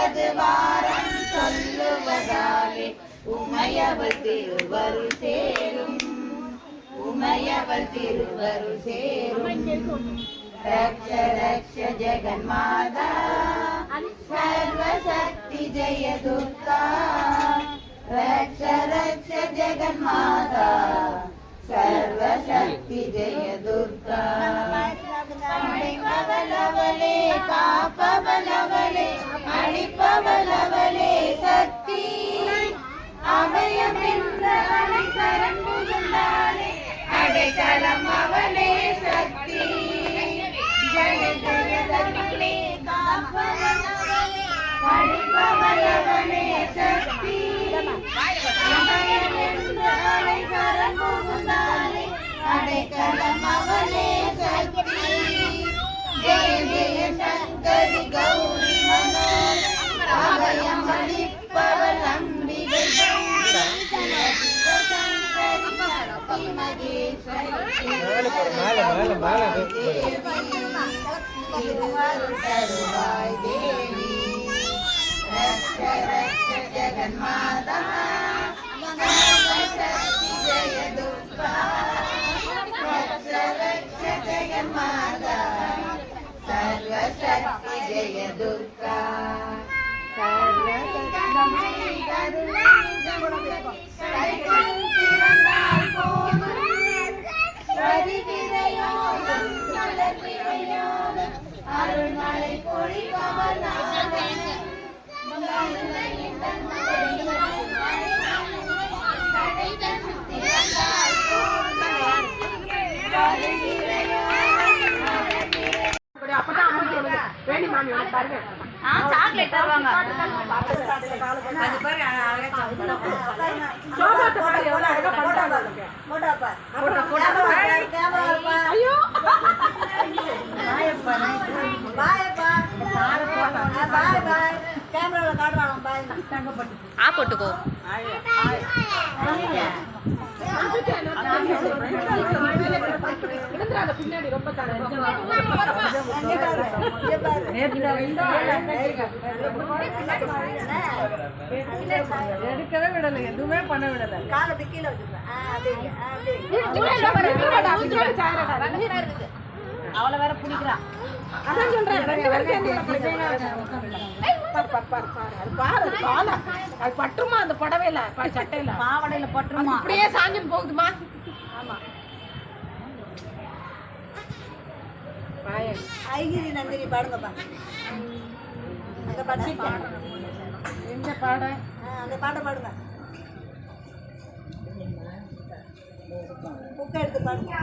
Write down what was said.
உனது வாரம் சொல்லுவதாலே உமையவள் திருவருள் சேரும். உமையவள் திருவருள் சேரும். रक्ष रक्ष जगन्माता सर्वशक्ति जय दुर्गा. रक्ष रक्ष जगन्माता सर्वशक्ति जय दुर्गा. अडिपवलवले कापवलवले अडिपवलवले शक्ति अभयमिन्द्र अडिशरण पुजुंदाले अडिकलम अवले शक्ति. जय जय दर्पणे कापवलवले अडिपवलवले शक्ति अभयमिन्द्र अडिशरण पुजुंदाले अडिकलम अवले शक्ति. जय जय शंकर गौरी मनोज अभयमलिपवलंबिके तिरुवरुळरुळाय देवी. रक्ष रक्ष जगन्माता सर्वशक्ति जय दुर्गा. रक्ष रक्ष जगन्माता सर्वशक्ति जय दुर्गा. அருள்மலை பொழிபவள் சாக்லேட் தருவாங்க. போட்டுக்கோ. பின்னாடி ரொம்ப எடுக்கவே விடல, எதுவுமே பண்ண விடல. காலத்து கீழே அவளை வேற பிடிக்கிறான். பட்டுமா அந்த புடவையில சட்டையில பாவடையில பட்டுமா அப்படியே சாஞ்சுன்னு போகுதுமா. ஆமா ஐகிரி நந்தினி பாடுங்கப்பா. அந்த பாட்டு எந்த பாட? அந்த பாட்டை பாடுங்க. புக்கை எடுத்து பாடுங்க.